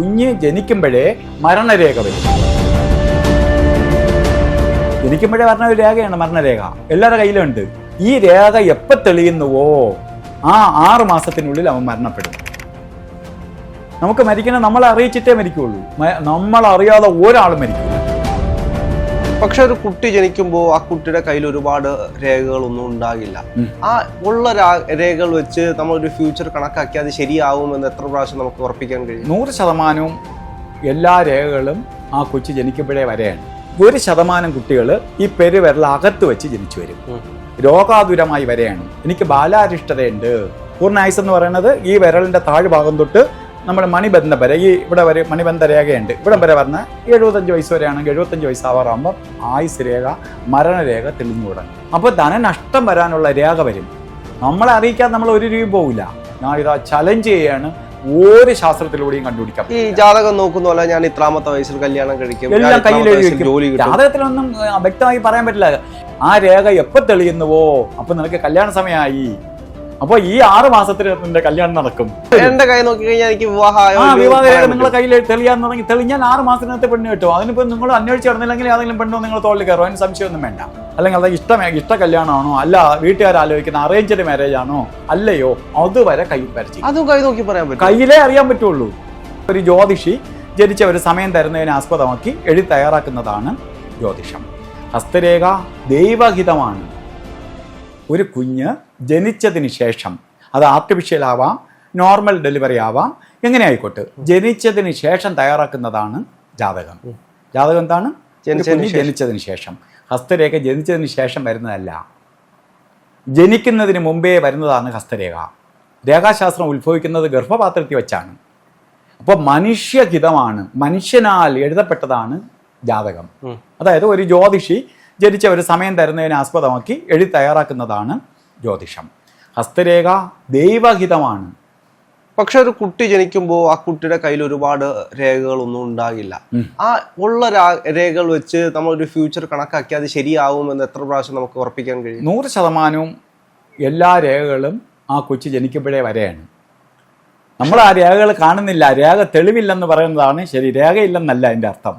കുഞ്ഞ് ജനിക്കുമ്പോഴേ മരണരേഖ വരും. ജനിക്കുമ്പോഴേ പറഞ്ഞ ഒരു രേഖയാണ് മരണരേഖ, എല്ലാവരുടെ കയ്യിലും ഉണ്ട്. ഈ രേഖ എപ്പോൾ തെളിയുന്നുവോ ആ 6 മാസത്തിനുള്ളിൽ അവൻ മരണപ്പെടും. നമുക്ക് മരിക്കണം നമ്മളെ അറിയിച്ചിട്ടേ മരിക്കുള്ളൂ, നമ്മളറിയാതെ ഒരാളും മരിക്കില്ല. പക്ഷെ ഒരു കുട്ടി ജനിക്കുമ്പോൾ ആ കുട്ടിയുടെ കയ്യിൽ ഒരുപാട് രേഖകളൊന്നും ഉണ്ടാകില്ല. ആ ഉള്ള രേഖകൾ വെച്ച് നമ്മൾ ഒരു ഫ്യൂച്ചർ കണക്കാക്കി അത് ശരിയാവുമെന്ന് എത്ര പ്രാവശ്യം നമുക്ക് ഉറപ്പിക്കാൻ കഴിയും? 100% എല്ലാ രേഖകളും ആ കൊച്ചു ജനിക്കുമ്പോഴേ വരെയാണ്. 1% കുട്ടികൾ ഈ പെരുവിരൽ അകത്ത് വെച്ച് ജനിച്ചു വരും, രോഗാതുരമായി വരെയാണ്. എനിക്ക് ബാലാരിഷ്ടതയുണ്ട്. പൂർണ്ണായുസ് എന്ന് പറയുന്നത് ഈ വിരലിന്റെ താഴ്ഭാഗം തൊട്ട് നമ്മുടെ മണിബന്ധം വരെ, ഈ ഇവിടെ വരെ മണിബന്ധ രേഖയുണ്ട്, ഇവിടെ വരെ പറഞ്ഞ 75 വയസ്സ് വരെയാണെങ്കിൽ 75 വയസ്സാവാറാകുമ്പോൾ ആയുസ് രേഖ മരണരേഖ തെളിഞ്ഞു തുടങ്ങും. അപ്പോൾ ധനനഷ്ടം വരാനുള്ള രേഖ വരും. നമ്മളെ അറിയിക്കാതെ നമ്മൾ ഒരു രൂപ പോകില്ല. ഞാൻ ഇതാ ചലഞ്ച് ചെയ്യാണ്, ഒരു ശാസ്ത്രത്തിലൂടെയും കണ്ടുപിടിക്കാം. ഈ ജാതകം നോക്കുന്ന പോലെ ഞാൻ ഇത്രാമത്തെ വയസ്സിൽ കല്യാണം കഴിക്കും, എല്ലാം കയ്യിൽ എഴുതി വെക്കും. ജാതകത്തിലൊന്നും വ്യക്തമായി പറയാൻ പറ്റില്ല. ആ രേഖ എപ്പോൾ തെളിയുന്നുവോ അപ്പൊ നിനക്ക് കല്യാണ സമയമായി. അപ്പൊ ഈ 6 മാസത്തിൽ നിന്റെ കല്യാണം നടക്കും. എന്റെ കൈ നോക്കി കഴിഞ്ഞാൽ എനിക്ക് വിവാഹരേഖ നിങ്ങളെ കയ്യിൽ തെളിയാൻ തുടങ്ങി. തെളിഞ്ഞാൽ 6 മാസത്തിനകത്ത് പെണ്ണ് കിട്ടും. അതിനിപ്പോ നിങ്ങൾ അന്വേഷിച്ച് നടന്നില്ലെങ്കിൽ ഏതെങ്കിലും പെണ്ണോ നിങ്ങൾ തോളിൽ കയറും, അതിന് സംശയമൊന്നും വേണ്ട. അല്ലെങ്കിൽ അത് ഇഷ്ട കല്യാണമാണോ, അല്ല വീട്ടുകാർ ആലോചിക്കുന്ന അറേഞ്ച്ഡ് മാരേജ് ആണോ, അല്ലയോ, അതുവരെ കൈ വരച്ച് അതും കൈ നോക്കി പറയാൻ പറ്റും. കയ്യിലേ അറിയാൻ പറ്റുള്ളൂ. ഒരു ജ്യോതിഷി ജനിച്ച ഒരു സമയം തരുന്നതിനെ ആസ്പദമാക്കി എഴുതി തയ്യാറാക്കുന്നതാണ് ജ്യോതിഷം. ഹസ്തരേഖ ദൈവഹിതമാണ്. ഒരു കുഞ്ഞ് ജനിച്ചതിന് ശേഷം, അത് ആർട്ടിഫിഷ്യൽ ആവാം, നോർമൽ ഡെലിവറി ആവാം, എങ്ങനെ ആയിക്കോട്ടെ, ജനിച്ചതിന് ശേഷം തയ്യാറാക്കുന്നതാണ് ജാതകം. ജാതകം എന്താണ്? ജനിച്ചതിന് ശേഷം. ഹസ്തരേഖ ജനിച്ചതിന് ശേഷം വരുന്നതല്ല, ജനിക്കുന്നതിന് മുമ്പേ വരുന്നതാണ് ഹസ്തരേഖ. രേഖാശാസ്ത്രം ഉത്ഭവിക്കുന്നത് ഗർഭപാത്രത്തിൽ വെച്ചാണ്. അപ്പോൾ മനുഷ്യഹിതമാണ്, മനുഷ്യനാൽ എഴുതപ്പെട്ടതാണ് ജാതകം. അതായത് ഒരു ജ്യോതിഷി ജനിച്ച ഒരു സമയം തരുന്നതിനെ ആസ്പദമാക്കി എഴുതി തയ്യാറാക്കുന്നതാണ് ജ്യോതിഷം. ഹസ്തരേഖ ദൈവഹിതമാണ്. പക്ഷെ ഒരു കുട്ടി ജനിക്കുമ്പോൾ ആ കുട്ടിയുടെ കയ്യിൽ ഒരുപാട് രേഖകളൊന്നും ഉണ്ടാകില്ല. ആ ഉള്ള രേഖകൾ വെച്ച് നമ്മൾ ഒരു ഫ്യൂച്ചർ കണക്കാക്കി അത് ശരിയാവുമെന്ന് എത്ര പ്രാവശ്യം നമുക്ക് ഉറപ്പിക്കാൻ കഴിയും? 100% എല്ലാ രേഖകളും ആ കൊച്ചു ജനിക്കുമ്പോഴേ വരെയാണ്. നമ്മൾ ആ രേഖകൾ കാണുന്നില്ല, രേഖ തെളിവില്ലെന്ന് പറയുന്നതാണ് ശരി. രേഖയില്ലെന്നല്ല അതിൻ്റെ അർത്ഥം.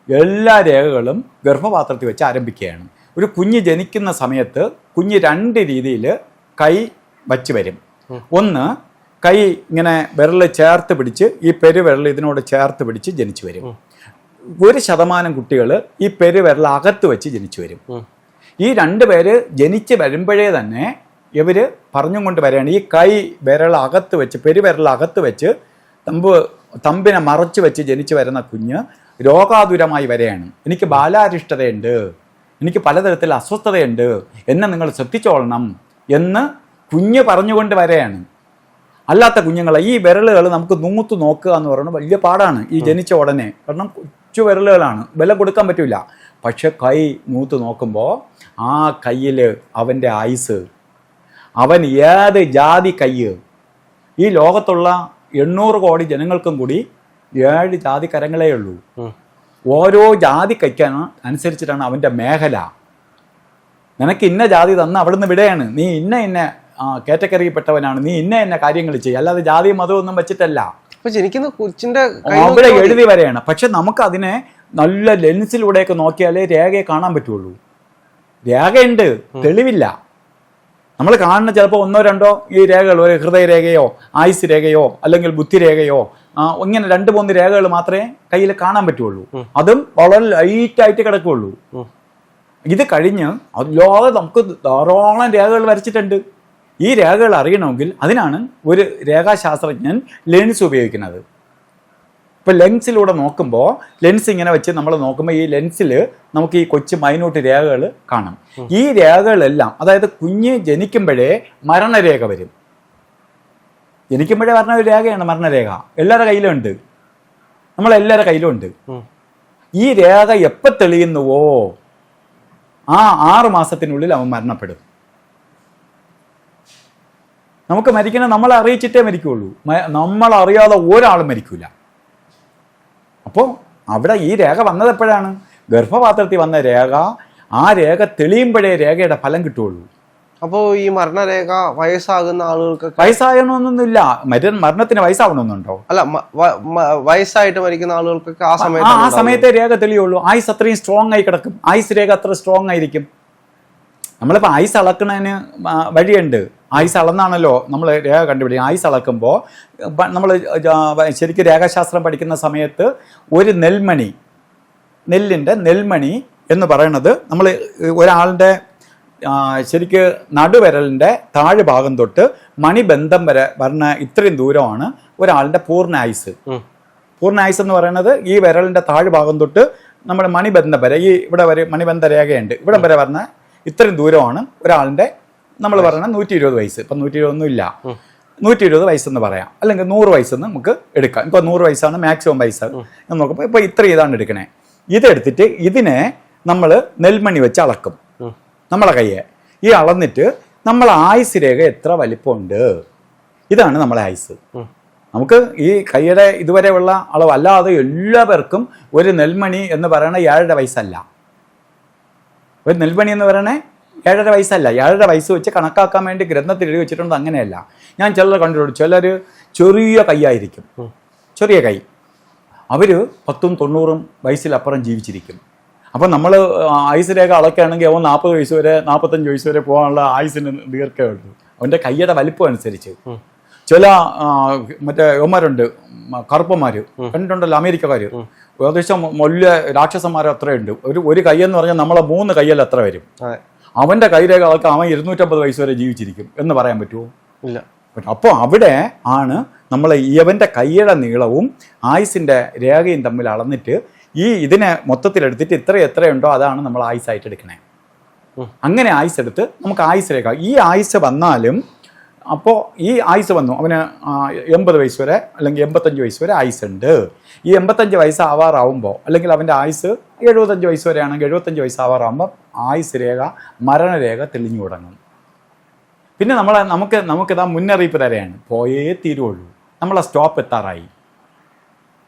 എല്ലാ രേഖകളും ഗർഭപാത്രത്തിൽ വെച്ച് ആരംഭിക്കുകയാണ്. ഒരു കുഞ്ഞ് ജനിക്കുന്ന സമയത്ത് കുഞ്ഞ് 2 രീതിയിൽ കൈ വച്ച് വരും. ഒന്ന്, കൈ ഇങ്ങനെ വിരൽ ചേർത്ത് പിടിച്ച്, ഈ പെരുവിരൽ ഇതിനോട് ചേർത്ത് പിടിച്ച് ജനിച്ചു വരും. 1% കുട്ടികൾ ഈ പെരുവിരൽ അകത്ത് വെച്ച് ജനിച്ചു വരും. ഈ 2 പേര് ജനിച്ച് വരുമ്പോഴേ തന്നെ ഇവർ പറഞ്ഞും കൊണ്ട് വരികയാണ്. ഈ കൈ വിരൽ അകത്ത് വെച്ച്, പെരുവിരൽ അകത്ത് വെച്ച് തമ്പിനെ മറച്ചു വെച്ച് ജനിച്ചു വരുന്ന കുഞ്ഞ് രോഗാതുരമായി വരെയാണ്. എനിക്ക് ബാലാരിഷ്ടതയുണ്ട്, എനിക്ക് പലതരത്തിൽ അസ്വസ്ഥതയുണ്ട്, എന്നെ നിങ്ങൾ ശ്രദ്ധിച്ചോളണം എന്ന് കുഞ്ഞ് പറഞ്ഞുകൊണ്ട് വരെയാണ്. അല്ലാത്ത കുഞ്ഞുങ്ങളെ ഈ വിരലുകൾ നമുക്ക് നൂത്ത് നോക്കുക എന്ന് പറയുന്നത് വലിയ പാടാണ് ഈ ജനിച്ച ഉടനെ. കാരണം കൊച്ചു വിരലുകളാണ്, വില കൊടുക്കാൻ പറ്റില്ല. പക്ഷെ കൈ നൂത്ത് നോക്കുമ്പോൾ ആ കയ്യിൽ അവൻ്റെ ആയുസ്, അവൻ ഏത് ജാതി കൈ, ഈ ലോകത്തുള്ള 800 കോടി ജനങ്ങൾക്കും കൂടി 7 ജാതി കരങ്ങളേ ഉള്ളൂ. ഓരോ ജാതി കൈക്കാണ് അനുസരിച്ചിട്ടാണ് അവൻ്റെ മേഖല. നിനക്ക് ഇന്ന ജാതി തന്ന അവിടുന്ന് വിടെയാണ്, നീ ഇന്ന കാറ്റഗറിയിൽപ്പെട്ടവനാണ്, നീ ഇന്ന കാര്യങ്ങൾ ചെയ്യുക, അല്ലാതെ ജാതി മതമൊന്നും വെച്ചിട്ടല്ല. അവിടെ എഴുതി വരെയാണ്. പക്ഷെ നമുക്ക് അതിനെ നല്ല ലെൻസിലൂടെയൊക്കെ നോക്കിയാലേ രേഖയെ കാണാൻ പറ്റുള്ളൂ. രേഖയുണ്ട്, തെളിവില്ല. നമ്മൾ കാണുന്ന ചിലപ്പോൾ 1-2 ഈ രേഖകൾ, ഒരു ഹൃദയരേഖയോ ആയുസ് രേഖയോ അല്ലെങ്കിൽ ബുദ്ധിരേഖയോ, ഇങ്ങനെ 2-3 രേഖകൾ മാത്രമേ കയ്യിൽ കാണാൻ പറ്റുള്ളൂ. അതും വളരെ ലൈറ്റായിട്ട് കിടക്കുകയുള്ളൂ. ഇത് കഴിഞ്ഞ് അല്ലാതെ നമുക്ക് ധാരാളം രേഖകൾ വരച്ചിട്ടുണ്ട്. ഈ രേഖകൾ അറിയണമെങ്കിൽ അതിനാണ് ഒരു രേഖാശാസ്ത്രജ്ഞൻ ലെൻസ് ഉപയോഗിക്കുന്നത്. ഇപ്പം ലെൻസിലൂടെ നോക്കുമ്പോൾ, ലെൻസ് ഇങ്ങനെ വെച്ച് നമ്മൾ നോക്കുമ്പോൾ ഈ ലെൻസിൽ നമുക്ക് ഈ കൊച്ചു മൈന്യൂട്ട് രേഖകൾ കാണാം. ഈ രേഖകളെല്ലാം, അതായത് കുഞ്ഞ് ജനിക്കുമ്പോഴേ മരണരേഖ വരും. ജനിക്കുമ്പോഴേ പറഞ്ഞ ഒരു രേഖയാണ് മരണരേഖ. എല്ലാവരുടെ കയ്യിലും ഉണ്ട്, നമ്മളെല്ലാവരുടെ കയ്യിലും ഉണ്ട്. ഈ രേഖ എപ്പോൾ തെളിയുന്നുവോ ആ 6 മാസത്തിനുള്ളിൽ അവൻ മരണപ്പെടും. നമുക്ക് മരിക്കണം നമ്മളെ അറിയിച്ചിട്ടേ മരിക്കുള്ളൂ, നമ്മളറിയാതെ ഒരാളും മരിക്കില്ല. അപ്പോൾ അവിടെ ഈ രേഖ വന്നത് എപ്പോഴാണ്? ഗർഭപാത്രത്തിൽ വന്ന രേഖ. ആ രേഖ തെളിയുമ്പോഴേ രേഖയുടെ ഫലം കിട്ടുകയുള്ളൂ. അപ്പോൾ ഈ മരണരേഖ വയസ്സാകുന്ന ആളുകൾക്ക് വയസ്സാകണമെന്നൊന്നുമില്ല. മരണത്തിന് വയസ്സാവണമെന്നുണ്ടോ? അല്ല, വയസ്സായിട്ട് മരിക്കുന്ന ആളുകൾക്കൊക്കെ ആ സമയത്തെ രേഖ തെളിയുള്ളൂ. ആയുസ് അത്രയും സ്ട്രോങ് ആയി കിടക്കും. ആയുസ് രേഖ അത്ര സ്ട്രോങ് ആയിരിക്കും. നമ്മളിപ്പോൾ ആയുസ് അളക്കുന്നതിന് വഴിയുണ്ട്. ആയുസ് അളന്നാണല്ലോ നമ്മൾ രേഖ കണ്ടുപിടിക്കുക. ആയുസ് അളക്കുമ്പോൾ നമ്മൾ ശരിക്കും രേഖാശാസ്ത്രം പഠിക്കുന്ന സമയത്ത് ഒരു നെല്ലിൻ്റെ നെൽമണി എന്ന് പറയുന്നത് നമ്മൾ ഒരാളുടെ ശരിക്ക് നടുവിരലിൻ്റെ താഴ് ഭാഗം തൊട്ട് മണിബന്ധം വരെ പറഞ്ഞ ഇത്രയും ദൂരമാണ് ഒരാളുടെ പൂർണ്ണായുസ്. പൂർണ്ണായുസ് എന്ന് പറയുന്നത് ഈ വിരലിൻ്റെ താഴ് ഭാഗം തൊട്ട് നമ്മുടെ മണിബന്ധം വരെ, ഈ ഇവിടെ വരെ മണിബന്ധ രേഖയുണ്ട്, ഇവിടെ വരെ പറഞ്ഞ ഇത്രയും ദൂരമാണ് ഒരാളിൻ്റെ നമ്മൾ പറയുന്ന 120 വയസ്സ്. ഇപ്പം 120 ഇല്ല, 120 വയസ്സെന്ന് പറയാം, അല്ലെങ്കിൽ 100 വയസ്സെന്ന് നമുക്ക് എടുക്കാം. ഇപ്പോൾ 100 വയസ്സാണ് മാക്സിമം വയസ്സ് എന്ന് നോക്കുമ്പോൾ ഇപ്പോൾ ഇത്ര ഇതാണ് എടുക്കണേ. ഇതെടുത്തിട്ട് ഇതിനെ നമ്മൾ നെൽമണി വെച്ച് അളക്കും നമ്മളെ കയ്യെ. ഈ അളന്നിട്ട് നമ്മളെ ആയുസ് രേഖ എത്ര വലിപ്പമുണ്ട്, ഇതാണ് നമ്മളെ ആയുസ്. നമുക്ക് ഈ കൈയുടെ ഇതുവരെയുള്ള അളവ് അല്ലാതെ എല്ലാവർക്കും ഒരു നെൽമണി എന്ന് പറയണ 7.5 വയസ്സല്ല. ഒരു നെൽമണി എന്ന് പറയണേ 7.5 വയസ്സല്ല. 7.5 വയസ്സ് വെച്ച് കണക്കാക്കാൻ വേണ്ടി ഗ്രന്ഥത്തിൽ എഴുതി വെച്ചിട്ടുണ്ട്. അങ്ങനെയല്ല. ഞാൻ ചിലർ കണ്ടിട്ടുണ്ട്, ചിലർ ചെറിയ കൈയായിരിക്കും, ചെറിയ കൈ, അവർ 10ഉം 90ഉം വയസ്സിലപ്പുറം ജീവിച്ചിരിക്കും. അപ്പം നമ്മൾ ആയുസ് രേഖ അളക്കുകയാണെങ്കിൽ അവൻ 40 വയസ്സ് വരെ 45 വയസ്സ് വരെ പോകാനുള്ള ആയുസിന് ദീർഘമുള്ളൂ അവൻ്റെ കൈയുടെ വലിപ്പം അനുസരിച്ച്. ചില മറ്റേ യവന്മാരുണ്ട്, കറുപ്പന്മാർ കണ്ടിട്ടുണ്ടല്ലോ, അമേരിക്കക്കാർ, ഏകദേശം വലിയ രാക്ഷസന്മാർ അത്രയുണ്ട്. ഒരു കൈയെന്ന് പറഞ്ഞാൽ നമ്മളെ 3 കയ്യിൽ എത്ര വരും. അവൻ്റെ കൈരേഖ അളക്കാൻ അവൻ 250 വയസ്സ് വരെ ജീവിച്ചിരിക്കും എന്ന് പറയാൻ പറ്റുമോ? ഇല്ല. അപ്പോൾ അവിടെ ആണ് നമ്മൾ ഇവൻ്റെ കൈയുടെ നീളവും ആയുസിൻ്റെ രേഖയും തമ്മിൽ അളന്നിട്ട് ഇതിനെ മൊത്തത്തിലെടുത്തിട്ട് എത്രയുണ്ടോ അതാണ് നമ്മൾ ആയുസായിട്ട് എടുക്കണേ. അങ്ങനെ ആയുസ് എടുത്ത് നമുക്ക് ആയുസ് രേഖ. ഈ ആയുസ് വന്നാലും അപ്പോൾ ഈ ആയുസ് വന്നു അവന് 80 വയസ്സ് വരെ അല്ലെങ്കിൽ 85 വയസ്സ് വരെ ആയുസ് ഉണ്ട്. ഈ 85 വയസ്സ് ആവാറാവുമ്പോൾ, അല്ലെങ്കിൽ അവൻ്റെ ആയുസ് 75 വയസ്സ് വരെ ആണെങ്കിൽ 75 വയസ്സ് ആവാറാകുമ്പോൾ ആയുസ് രേഖ മരണരേഖ തെളിഞ്ഞു തുടങ്ങും. പിന്നെ നമുക്കിതാ മുന്നറിയിപ്പ് തരെയാണ്, പോയേ തീരുള്ളൂ, നമ്മളെ സ്റ്റോപ്പ് എത്താറായി.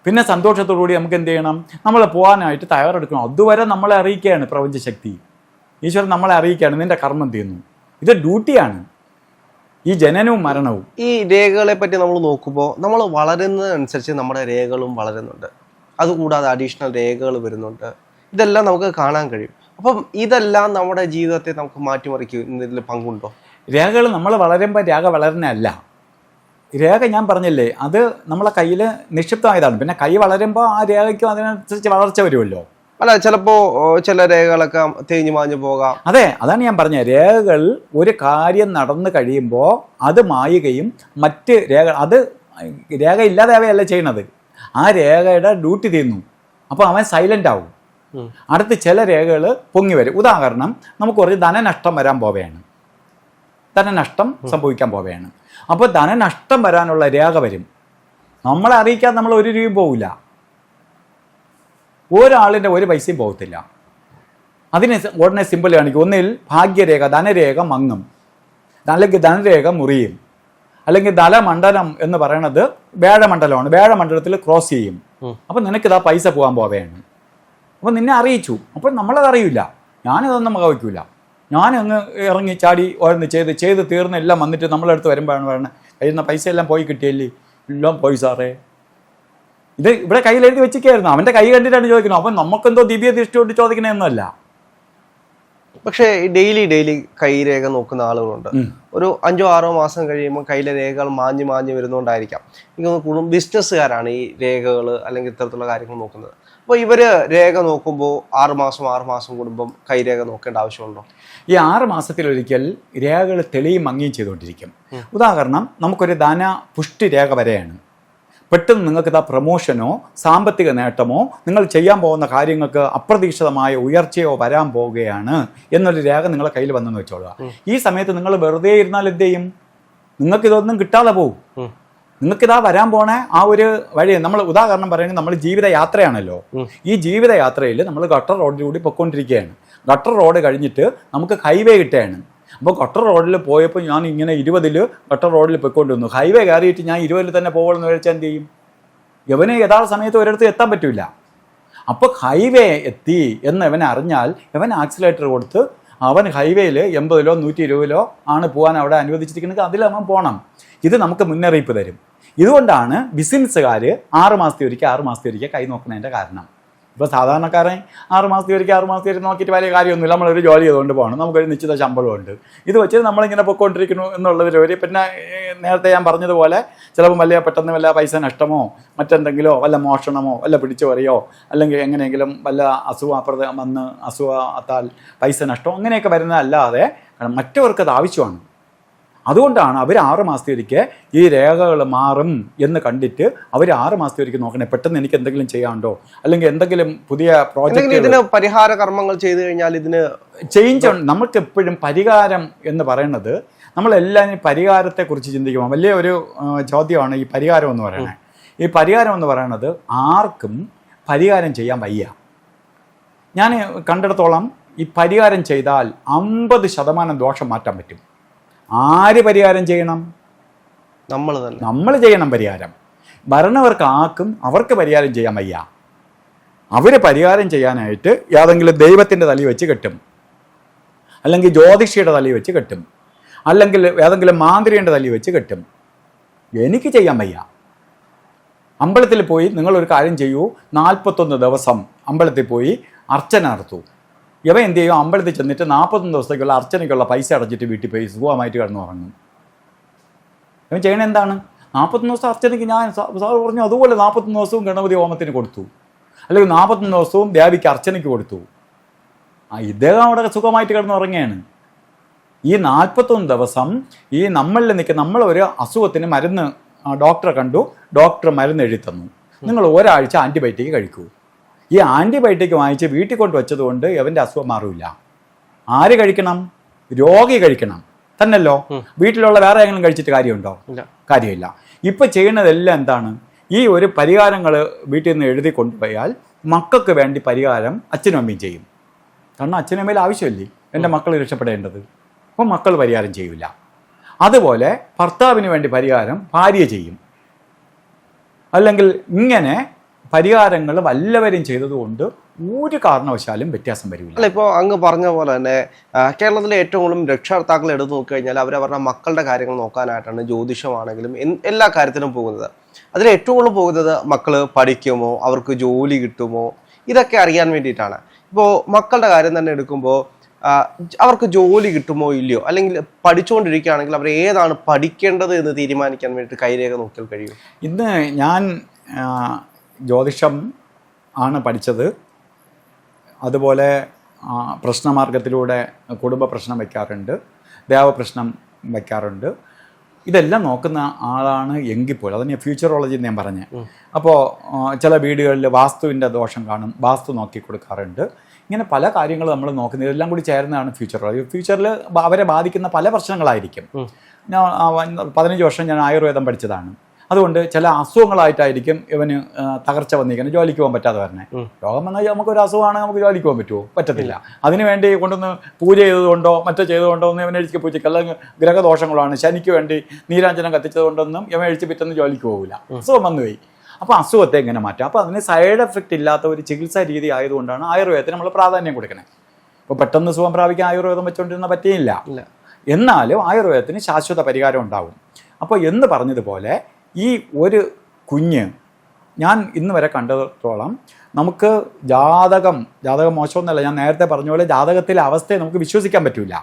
പിന്നെ സന്തോഷത്തോടുകൂടി നമുക്ക് എന്ത് ചെയ്യണം, നമ്മൾ പോകാനായിട്ട് തയ്യാറെടുക്കണം. അതുവരെ നമ്മളെ അറിയിക്കുകയാണ് പ്രപഞ്ചശക്തി, ഈശ്വരൻ നമ്മളെ അറിയിക്കുകയാണ്, നിന്റെ കർമ്മം തീർന്നു. ഇത് ഡ്യൂട്ടിയാണ്, ഈ ജനനവും മരണവും. ഈ രേഖകളെ പറ്റി നമ്മൾ നോക്കുമ്പോൾ നമ്മൾ വളരുന്നതനുസരിച്ച് നമ്മുടെ രേഖകളും വളരുന്നുണ്ട്. അതുകൂടാതെ അഡീഷണൽ രേഖകൾ വരുന്നുണ്ട്. ഇതെല്ലാം നമുക്ക് കാണാൻ കഴിയും. അപ്പം ഇതെല്ലാം നമ്മുടെ ജീവിതത്തെ നമുക്ക് മാറ്റിമറിക്കുന്നതിൽ പങ്കുണ്ടോ? രേഖകൾ നമ്മൾ വളരുമ്പോൾ രേഖ വളരുന്നതല്ല. രേഖ ഞാൻ പറഞ്ഞില്ലേ, അത് നമ്മളെ കയ്യിൽ നിക്ഷിപ്തമായതാണ്. പിന്നെ കൈ വളരുമ്പോൾ ആ രേഖയ്ക്കും അതിനനുസരിച്ച് വളർച്ച വരുമല്ലോ. അല്ല, ചിലപ്പോൾ ചില രേഖകളൊക്കെ തേഞ്ഞു മാഞ്ഞു പോകാം. അതെ, അതാണ് ഞാൻ പറഞ്ഞത്. രേഖകൾ ഒരു കാര്യം നടന്നു കഴിയുമ്പോൾ അത് മായുകയും മറ്റ് അത് രേഖ ഇല്ലാതാവുകയല്ല ചെയ്യണത്. ആ രേഖയുടെ ഡ്യൂട്ടി തീർന്നു, അപ്പോൾ അവൻ സൈലൻ്റ് ആവും. അടുത്ത് ചില രേഖകൾ പൊങ്ങി വരും. ഉദാഹരണം, നമുക്ക് കുറച്ച് ധനനഷ്ടം വരാൻ പോവുകയാണ്, ധനനഷ്ടം സംഭവിക്കാൻ പോവുകയാണ്. അപ്പോൾ ധനനഷ്ടം വരാനുള്ള രേഖ വരും. നമ്മളെ അറിയിക്കാതെ നമ്മൾ ഒരു രൂപയും പോവില്ല, ഒരാളിൻ്റെ ഒരു പൈസയും പോകത്തില്ല. അതിന് ഉടനെ സിമ്പിൾ കാണിക്കും. ഒന്നിൽ ഭാഗ്യരേഖ, ധനരേഖ മങ്ങും, അല്ലെങ്കിൽ ധനരേഖ മുറിയും, അല്ലെങ്കിൽ ധനമണ്ഡലം എന്ന് പറയണത് വേഴമണ്ഡലമാണ്, വേഴമണ്ഡലത്തിൽ ക്രോസ് ചെയ്യും. അപ്പം നിനക്കിതാ പൈസ പോകാൻ പോവുകയാണ്. അപ്പം നിന്നെ അറിയിച്ചു, അപ്പം നമ്മളത് അറിയില്ല. ഞാനിതൊന്നും വയ്ക്കില്ല. ഞാനങ്ങ് ഇറങ്ങി ചാടി ഓരോന്ന് ചെയ്ത് തീർന്ന് എല്ലാം വന്നിട്ട് നമ്മളടുത്ത് വരുമ്പോഴാണ് പറയുന്നത്, കയ്യിൽ നിന്ന് പൈസ എല്ലാം പോയി കിട്ടിയല്ലേ? എല്ലാം പോയി സാറേ. ഇത് ഇവിടെ കയ്യിലെഴുതി വെച്ചിരിക്കുകയായിരുന്നു. അവൻ്റെ കൈ കണ്ടിട്ടാണ് ചോദിക്കുന്നത്. അപ്പം നമുക്കെന്തോ ദിവ്യ ദൃഷ്ടി കൊണ്ട് ചോദിക്കണമെന്നല്ല. പക്ഷേ ഡെയിലി കൈരേഖ നോക്കുന്ന ആളുകളുണ്ട്. ഒരു 5-6 മാസം കഴിയുമ്പോൾ കയ്യിലെ രേഖകൾ മാഞ്ഞു വരുന്നതുകൊണ്ടായിരിക്കാം എനിക്ക് കൂടുതലും ബിസിനസ്സുകാരാണ് ഈ രേഖകൾ അല്ലെങ്കിൽ ഇത്തരത്തിലുള്ള കാര്യങ്ങൾ നോക്കുന്നത്. അപ്പോൾ ഇവര് രേഖ നോക്കുമ്പോൾ 6 മാസം കൂടുമ്പം കൈരേഖ നോക്കേണ്ട ആവശ്യമുണ്ടോ? ഈ 6 മാസത്തിലൊരിക്കൽ രേഖകൾ തെളിയും മങ്ങിയും ചെയ്തുകൊണ്ടിരിക്കും. ഉദാഹരണം, നമുക്കൊരു ധന പുഷ്ടി രേഖ വരെയാണ്. പെട്ടെന്ന് നിങ്ങൾക്ക് പ്രമോഷനോ സാമ്പത്തിക നേട്ടമോ നിങ്ങൾ ചെയ്യാൻ പോകുന്ന കാര്യങ്ങൾക്ക് അപ്രതീക്ഷിതമായ ഉയർച്ചയോ വരാൻ പോവുകയാണ് എന്നൊരു രേഖ നിങ്ങളെ കയ്യിൽ വന്നെന്ന് വെച്ചോളുക. ഈ സമയത്ത് നിങ്ങൾ വെറുതെ ഇരുന്നാൽ എന്ത് ചെയ്യും? നിങ്ങൾക്കിതൊന്നും കിട്ടാതെ പോകും. നിങ്ങൾക്കിതാ വരാൻ പോണേ ആ ഒരു വഴി. നമ്മൾ ഉദാഹരണം പറയുന്നത് നമ്മൾ ജീവിതയാത്രയാണല്ലോ. ഈ ജീവിതയാത്രയിൽ നമ്മൾ ഗട്ടർ റോഡിലൂടെ പൊയ്ക്കൊണ്ടിരിക്കുകയാണ്. ഗട്ടർ റോഡ് കഴിഞ്ഞിട്ട് നമുക്ക് ഹൈവേ കിട്ടുകയാണ്. അപ്പോൾ ഗട്ടർ റോഡിൽ പോയപ്പോൾ ഞാൻ ഇങ്ങനെ 20-ൽ ഗട്ടർ റോഡിൽ പോയിക്കൊണ്ടിരുന്നു. ഹൈവേ കയറിയിട്ട് ഞാൻ 20-ൽ തന്നെ പോകണമെന്ന് വെച്ചാൽ എന്ത് ചെയ്യും? ഇവന് യഥാർത്ഥ സമയത്ത് ഒരിടത്ത് എത്താൻ പറ്റില്ല. അപ്പോൾ ഹൈവേ എത്തി എന്ന് ഇവനെ അറിഞ്ഞാൽ ഇവൻ ആക്സിലേറ്റർ കൊടുത്ത് അവൻ ഹൈവേയിൽ 80-ലോ 120-ലോ ആണ് പോകാൻ അവിടെ അനുവദിച്ചിരിക്കുന്നത്, അതിൽ അവൻ പോകണം. ഇത് നമുക്ക് മുന്നറിയിപ്പ് തരും. ഇതുകൊണ്ടാണ് ബിസിനസ്സുകാർ 6 മാസത്തിൽ ഒരിക്കൽ കൈ നോക്കുന്നതിൻ്റെ കാരണം. ഇപ്പോൾ സാധാരണക്കാരൻ 6 മാസത്തിൽ ഒരിക്കൽ നോക്കിയിട്ട് വലിയ കാര്യമൊന്നുമില്ല. നമ്മളൊരു ജോലി ചെയ്തുകൊണ്ട് പോകണം, നമുക്കൊരു നിശ്ചിത ശമ്പളമുണ്ട്. ഇത് വെച്ച് നമ്മളിങ്ങനെ പൊയ്ക്കൊണ്ടിരിക്കുന്നു എന്നുള്ളതിൽ പിന്നെ നേരത്തെ ഞാൻ പറഞ്ഞതുപോലെ ചിലപ്പോൾ പെട്ടെന്ന് വല്ല പൈസ നഷ്ടമോ മറ്റെന്തെങ്കിലോ വല്ല മോഷണമോ വല്ല പിടിച്ചു പറിയോ അല്ലെങ്കിൽ എങ്ങനെയെങ്കിലും വല്ല അസുഖം വന്ന് അസുഖത്താൽ പൈസ നഷ്ടമോ അങ്ങനെയൊക്കെ വരുന്നതല്ലാതെ മറ്റവർക്ക് അത് ആവശ്യമാണ്. അതുകൊണ്ടാണ് അവർ 6 മാസത്തിൽ ഒരിക്കൽ ഈ രേഖകൾ മാറും എന്ന് കണ്ടിട്ട് അവർ 6 മാസത്തിൽ ഒരിക്കൽ നോക്കണേ. പെട്ടെന്ന് എനിക്ക് എന്തെങ്കിലും ചെയ്യാണ്ടോ അല്ലെങ്കിൽ എന്തെങ്കിലും പുതിയ പ്രോജക്റ്റ് ഇതിന് പരിഹാര കർമ്മങ്ങൾ ചെയ്തു കഴിഞ്ഞാൽ ഇതിന് ചേഞ്ച് ഉണ്ട്. നമുക്ക് എപ്പോഴും പരിഹാരം എന്ന് പറയുന്നത്, നമ്മളെല്ലാവരും പരിഹാരത്തെക്കുറിച്ച് ചിന്തിക്കുമ്പോൾ വലിയ ഒരു ചോദ്യമാണ് ഈ പരിഹാരം എന്ന് പറയുന്നത്. ഈ പരിഹാരം എന്ന് പറയുന്നത് ആർക്കും പരിഹാരം ചെയ്യാൻ വയ്യ. ഞാൻ കണ്ടിടത്തോളം ഈ പരിഹാരം ചെയ്താൽ 50% ദോഷം മാറ്റാൻ പറ്റും. ആര് പരിഹാരം ചെയ്യണം? നമ്മൾ ചെയ്യണം പരിഹാരം. ഭരണവർക്ക് ആർക്കും അവർക്ക് പരിഹാരം ചെയ്യാൻ വയ്യ. അവർ പരിഹാരം ചെയ്യാനായിട്ട് ഏതെങ്കിലും ദൈവത്തിൻ്റെ തലയിൽ വെച്ച് കെട്ടും, അല്ലെങ്കിൽ ജ്യോതിഷിയുടെ തലയിൽ വെച്ച് കെട്ടും, അല്ലെങ്കിൽ ഏതെങ്കിലും മാന്ത്രികൻ്റെ തലയിൽ വെച്ച് കെട്ടും. എനിക്ക് ചെയ്യാൻ വയ്യ. അമ്പലത്തിൽ പോയി നിങ്ങളൊരു കാര്യം ചെയ്യൂ, 41 ദിവസം അമ്പലത്തിൽ പോയി അർച്ചന നടത്തൂ. ഇവ എന്ത് ചെയ്യും? അമ്പലത്തിൽ ചെന്നിട്ട് 41 ദിവസത്തേക്കുള്ള അർച്ചനയ്ക്കുള്ള പൈസ അടച്ചിട്ട് വീട്ടിൽ പോയി സുഖമായിട്ട് കിടന്ന് ഉറങ്ങും. ഇവൻ ചെയ്യണത് എന്താണ്? 41 ദിവസം അർച്ചനയ്ക്ക് ഞാൻ സാർ പറഞ്ഞു അതുപോലെ 41 ദിവസവും ഗണപതി ഹോമത്തിന് കൊടുത്തു, അല്ലെങ്കിൽ 41 ദിവസവും ദേവിക്ക് അർച്ചനയ്ക്ക് കൊടുത്തു. ഇദ്ദേഹം അവിടെ സുഖമായിട്ട് കിടന്ന് ഉറങ്ങുകയാണ്. ഈ 41 ദിവസം ഈ നമ്മളിൽ നിൽക്കുന്ന നമ്മളൊരു അസുഖത്തിന് മരുന്ന് ഡോക്ടറെ കണ്ടു, ഡോക്ടർ മരുന്ന് എഴുതി തന്നു, നിങ്ങൾ ഒരാഴ്ച ആൻറ്റിബയോട്ടിക് കഴിക്കൂ. ഈ ആൻറ്റിബയോട്ടിക് വാങ്ങിച്ച് വീട്ടിൽ കൊണ്ട് വെച്ചതുകൊണ്ട് അവൻ്റെ അസുഖം മാറില്ല. ആര് കഴിക്കണം? രോഗി കഴിക്കണം തന്നല്ലോ. വീട്ടിലുള്ള വേറെ ആരെങ്കിലും കഴിച്ചിട്ട് കാര്യമുണ്ടോ? കാര്യമില്ല. ഇപ്പം ചെയ്യുന്നതെല്ലാം എന്താണ്? ഈ ഒരു പരിഹാരങ്ങൾ വീട്ടിൽ നിന്ന് എഴുതി കൊണ്ടുപോയാൽ മക്കൾക്ക് വേണ്ടി പരിഹാരം അച്ഛനും അമ്മയും ചെയ്യും. കാരണം അച്ഛനും അമ്മയിൽ ആവശ്യമില്ലേ എൻ്റെ മക്കൾ രക്ഷപ്പെടേണ്ടത്? അപ്പം മക്കൾ പരിഹാരം ചെയ്യില്ല. അതുപോലെ ഭർത്താവിന് വേണ്ടി പരിഹാരം ഭാര്യ ചെയ്യും. അല്ലെങ്കിൽ ഇങ്ങനെ പരിഹാരങ്ങൾ വല്ലവരും ചെയ്തതുകൊണ്ട് ഒരു കാരണവശാലും വ്യത്യാസം വരില്ല. അല്ല, ഇപ്പോൾ അങ്ങ് പറഞ്ഞ പോലെ തന്നെ കേരളത്തിലെ ഏറ്റവും കൂടുതൽ രക്ഷകർത്താക്കൾ എടുത്തു നോക്കിക്കഴിഞ്ഞാൽ അവരവരുടെ മക്കളുടെ കാര്യങ്ങൾ നോക്കാനായിട്ടാണ് ജ്യോതിഷമാണെങ്കിലും എല്ലാ കാര്യത്തിനും പോകുന്നത്. അതിൽ ഏറ്റവും കൂടുതൽ പോകുന്നത് മക്കൾ പഠിക്കുമോ, അവർക്ക് ജോലി കിട്ടുമോ, ഇതൊക്കെ അറിയാൻ വേണ്ടിയിട്ടാണ്. ഇപ്പോൾ മക്കളുടെ കാര്യം തന്നെ എടുക്കുമ്പോൾ അവർക്ക് ജോലി കിട്ടുമോ ഇല്ലയോ, അല്ലെങ്കിൽ പഠിച്ചുകൊണ്ടിരിക്കുകയാണെങ്കിൽ അവർ ഏതാണ് പഠിക്കേണ്ടത് എന്ന് തീരുമാനിക്കാൻ വേണ്ടിയിട്ട് കൈരേഖ നോക്കിയാൽ കഴിയും. ഇന്ന് ഞാൻ ജ്യോതിഷം ആണ് പഠിച്ചത്. അതുപോലെ പ്രശ്നമാർഗത്തിലൂടെ കുടുംബ പ്രശ്നം വയ്ക്കാറുണ്ട്, ദേവപ്രശ്നം വയ്ക്കാറുണ്ട്. ഇതെല്ലാം നോക്കുന്ന ആളാണ് എങ്കിൽ പോലും അതിന് ഫ്യൂച്ചറോളജി ഞാൻ പറഞ്ഞത്. അപ്പോൾ ചില വീടുകളിൽ വാസ്തുവിൻ്റെ ദോഷം കാണും, വാസ്തു നോക്കി കൊടുക്കാറുണ്ട്. ഇങ്ങനെ പല കാര്യങ്ങൾ നമ്മൾ നോക്കുന്നത്, ഇതെല്ലാം കൂടി ചേർന്നതാണ് ഫ്യൂച്ചറോളജി. ഫ്യൂച്ചറിൽ അവരെ ബാധിക്കുന്ന പല പ്രശ്നങ്ങളായിരിക്കും. ഞാൻ 15 വർഷം ഞാൻ ആയുർവേദം പഠിച്ചതാണ്. അതുകൊണ്ട് ചില അസുഖങ്ങളായിട്ടായിരിക്കും ഇവന് തകർച്ച വന്നിരിക്കുന്നത്, ജോലിക്ക് പോകാൻ പറ്റാതെ വരണേ. രോഗം വന്നാൽ നമുക്കൊരു അസുഖമാണ്, നമുക്ക് ജോലിക്ക് പോകാൻ പറ്റുമോ? പറ്റത്തില്ല. അതിനു വേണ്ടി കൊണ്ടൊന്ന് പൂജ ചെയ്തതുകൊണ്ടോ മറ്റോ ചെയ്തുകൊണ്ടോ ഒന്നും ഇവൻ എഴുതിക്ക് പൂജയ്ക്ക്, അല്ലെങ്കിൽ ഗ്രഹദോഷങ്ങളാണ്, ശനിക്ക് വേണ്ടി നീരാഞ്ജനം കത്തിച്ചതുകൊണ്ടൊന്നും ഇവൻ എഴുതി പിറ്റേന്ന് ജോലിക്ക് പോകില്ല, അസുഖം വന്നുപോയി. അപ്പോൾ അസുഖത്തെ എങ്ങനെ മാറ്റാം? അപ്പോൾ അതിന് സൈഡ് എഫക്റ്റ് ഇല്ലാത്ത ഒരു ചികിത്സാ രീതി ആയതുകൊണ്ടാണ് ആയുർവേദത്തിന് നമ്മൾ പ്രാധാന്യം കൊടുക്കണേ. ഇപ്പോൾ പെട്ടെന്ന് സുഖം പ്രാപിക്കാൻ ആയുർവേദം വെച്ചുകൊണ്ടിരുന്ന പറ്റിയില്ല. എന്നാലും ആയുർവേദത്തിന് ശാശ്വത പരിഹാരം ഉണ്ടാവും. അപ്പോൾ എന്ന് പറഞ്ഞതുപോലെ ഈ ഒരു കുഞ്ഞ് ഞാൻ ഇന്ന് വരെ കണ്ടിടത്തോളം നമുക്ക് ജാതകം മോശമൊന്നുമല്ല. ഞാൻ നേരത്തെ പറഞ്ഞ പോലെ ജാതകത്തിലെ അവസ്ഥയെ നമുക്ക് വിശ്വസിക്കാൻ പറ്റില്ല.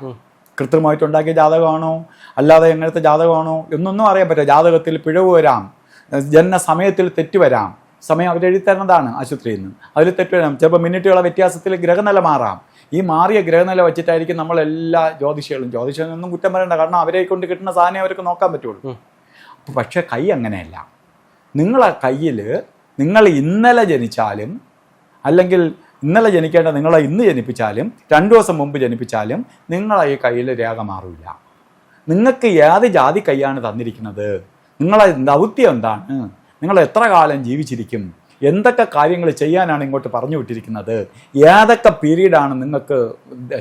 കൃത്രിമമായിട്ടുണ്ടാക്കിയ ജാതകമാണോ അല്ലാതെ എങ്ങനത്തെ ജാതകമാണോ എന്നൊന്നും അറിയാൻ പറ്റില്ല. ജാതകത്തിൽ പിഴവ് വരാം, ജനന സമയത്തിൽ തെറ്റ് വരാം. സമയം അവരെഴുതി തരുന്നതാണ് ആശുപത്രിയിൽ നിന്ന്, അതിൽ തെറ്റ് വരാം. ചിലപ്പോൾ മിനിറ്റുകളുടെ വ്യത്യാസത്തിൽ ഗ്രഹനില മാറാം. ഈ മാറിയ ഗ്രഹനില വെച്ചിട്ടായിരിക്കും നമ്മളെല്ലാ ജ്യോതിഷമൊന്നും കുറ്റം പറയണ്ട, കാരണം അവരെ കൊണ്ട് കിട്ടുന്ന സാധനം അവർക്ക് നോക്കാൻ പറ്റുള്ളൂ. പക്ഷേ കൈ അങ്ങനെയല്ല. നിങ്ങളെ കയ്യിൽ നിങ്ങൾ ഇന്നലെ ജനിച്ചാലും, അല്ലെങ്കിൽ ഇന്നലെ ജനിക്കേണ്ട നിങ്ങളെ ഇന്ന് ജനിപ്പിച്ചാലും, 2 ദിവസം മുമ്പ് ജനിപ്പിച്ചാലും നിങ്ങളെ ഈ കയ്യിൽ രേഖ മാറില്ല. നിങ്ങൾക്ക് ഏത് ജാതി കൈയാണ് തന്നിരിക്കുന്നത്, നിങ്ങളെ ദൗത്യം എന്താണ്, നിങ്ങൾ എത്ര കാലം ജീവിച്ചിരിക്കും, എന്തൊക്കെ കാര്യങ്ങൾ ചെയ്യാനാണ് ഇങ്ങോട്ട് പറഞ്ഞു വിട്ടിരിക്കുന്നത്, ഏതൊക്കെ പീരീഡാണ് നിങ്ങൾക്ക്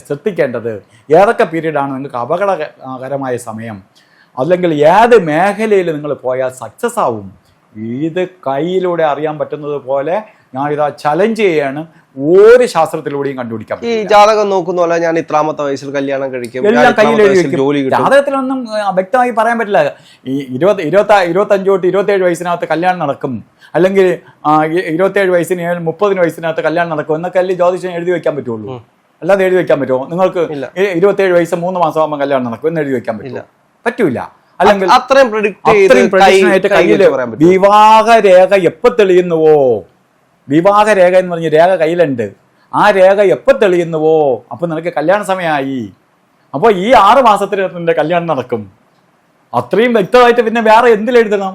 ശ്രദ്ധിക്കേണ്ടത്, ഏതൊക്കെ പീരീഡാണ് നിങ്ങൾക്ക് അപകടകരമായ സമയം, അല്ലെങ്കിൽ ഏത് മേഖലയിൽ നിങ്ങൾ പോയാൽ സക്സസ് ആവും, ഇത് കയ്യിലൂടെ അറിയാൻ പറ്റുന്നത് പോലെ ഞാൻ ഇതാ ചലഞ്ച് ചെയ്യാണ്. ഒരു ശാസ്ത്രത്തിലൂടെയും കണ്ടുപിടിക്കാൻ ഈ ജാതകം നോക്കുന്ന പോലെ ഞാൻ ഇത്രാമത്തെ വയസ്സിൽ കല്യാണം കഴിക്കും, ഞാൻ എല്ലാം ഇത്രാമത്തെ കയ്യിൽ വയസ്സിൽ ജോലി കിട്ടും. ജാതകത്തിലൊന്നും വ്യക്തമായി പറയാൻ പറ്റില്ല. ഈ 25 തൊട്ട് 27 വയസ്സിനകത്ത് കല്യാണം നടക്കും, അല്ലെങ്കിൽ 27 വയസ്സിന് 30 വയസ്സിനകത്ത് കല്യാണം നടക്കും എന്നൊക്കെ അല്ലേ ജ്യോതിഷം എഴുതി വെക്കാൻ പറ്റുള്ളൂ. അല്ലാതെ എഴുതി വെക്കാൻ പറ്റുമോ? നിങ്ങൾക്ക് 27 വയസ്സ് 3 മാസം ആകുമ്പോൾ കല്യാണം നടക്കും എന്ന് എഴുതി വെക്കാൻ പറ്റുമോ? പറ്റൂല. അല്ലെങ്കിൽ അത്രയും പ്രഡിക്ഷനായിട്ട് കയ്യിൽ വിവാഹരേഖ എപ്പോ തെളിയുന്നുവോ, വിവാഹരേഖ എന്ന് പറഞ്ഞ രേഖ കയ്യിലുണ്ട്, ആ രേഖ എപ്പോ തെളിയുന്നുവോ അപ്പൊ നിനക്ക് കല്യാണ സമയമായി. അപ്പോൾ ഈ 6 മാസത്തിൽ നിന്റെ കല്യാണം നടക്കും. അത്രയും വ്യക്തമായിട്ട് പിന്നെ വേറെ എന്തിലെഴുതണം?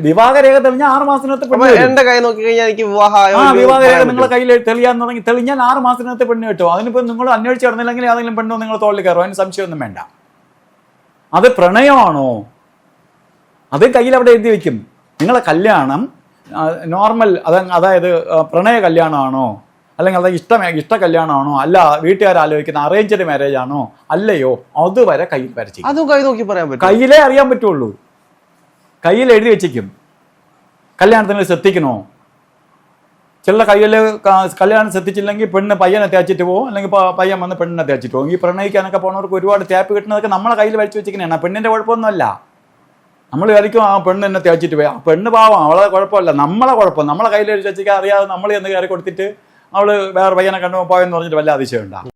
വിവാഹരേഖ തെളിഞ്ഞാൽ 6 മാസത്തിനകത്ത് പെണ്ണ് വരും. എന്റെ കൈ നോക്കി കഴിഞ്ഞാൽ എനിക്ക് വിവാഹരേഖ നിങ്ങളെ കയ്യിൽ തെളിയാൻ തുടങ്ങി, തെളിഞ്ഞാൽ 6 മാസത്തിനകത്ത് പെണ്ണ് കിട്ടും. അതിനിപ്പോ നിങ്ങൾ അന്വേഷിച്ച് നടന്നില്ലെങ്കിൽ ഏതെങ്കിലും പെണ്ണോ നിങ്ങൾ തോളിൽ കയറും, അതിന് സംശയമൊന്നും വേണ്ട. അത് പ്രണയമാണോ? അത് കയ്യിൽ അവിടെ എഴുതി വെക്കും. നിങ്ങളെ കല്യാണം നോർമൽ അതായത് പ്രണയ കല്യാണമാണോ, അല്ലെങ്കിൽ അത് ഇഷ്ട കല്യാണമാണോ, അല്ല വീട്ടുകാർ ആലോചിക്കുന്ന അറേഞ്ച്ഡ് മാരേജ് ആണോ, അല്ലയോ, അതുവരെ കയ്യിൽ വരച്ചു. അതും കൈ നോക്കി പറയാൻ പറ്റും. കയ്യിലേ അറിയാൻ പറ്റുള്ളൂ. കയ്യിൽ എഴുതി വെച്ചിരിക്കും. കല്യാണത്തിന് ശ്രദ്ധിക്കണോ? ചില കയ്യിൽ കല്യാണം ശ്രദ്ധിച്ചില്ലെങ്കിൽ പെണ്ണ് പയ്യനെ തേച്ചിട്ട് പോകും, അല്ലെങ്കിൽ പയ്യൻ വന്ന് പെണ്ണിനെ തേച്ചിട്ട് പോകും. ഈ പ്രണയിക്കാനൊക്കെ പോകുന്നവർക്ക് ഒരുപാട് തേപ്പ് കിട്ടുന്നതൊക്കെ നമ്മളെ കയ്യിൽ വരച്ചു വെച്ചിരിക്കുന്നതാണ്. പെണ്ണിന്റെ കുഴപ്പമൊന്നുമല്ല. നമ്മൾ വിചാരിക്കും ആ പെണ്ണ് എന്നെ തേച്ചിട്ട് പോയി, ആ പെണ്ണ് പാവം, അവളെ കുഴപ്പമില്ല, നമ്മളെ കുഴപ്പം. നമ്മളെ കയ്യിൽ എഴുതി വെച്ചിരിക്കാൻ അറിയാതെ നമ്മൾ എന്ന് കയറി കൊടുത്തിട്ട് അവള് വേറെ പയ്യനെ കണ്ടു പോയെന്ന് പറഞ്ഞിട്ട് വല്ല അതിശയം ഉണ്ടാകും.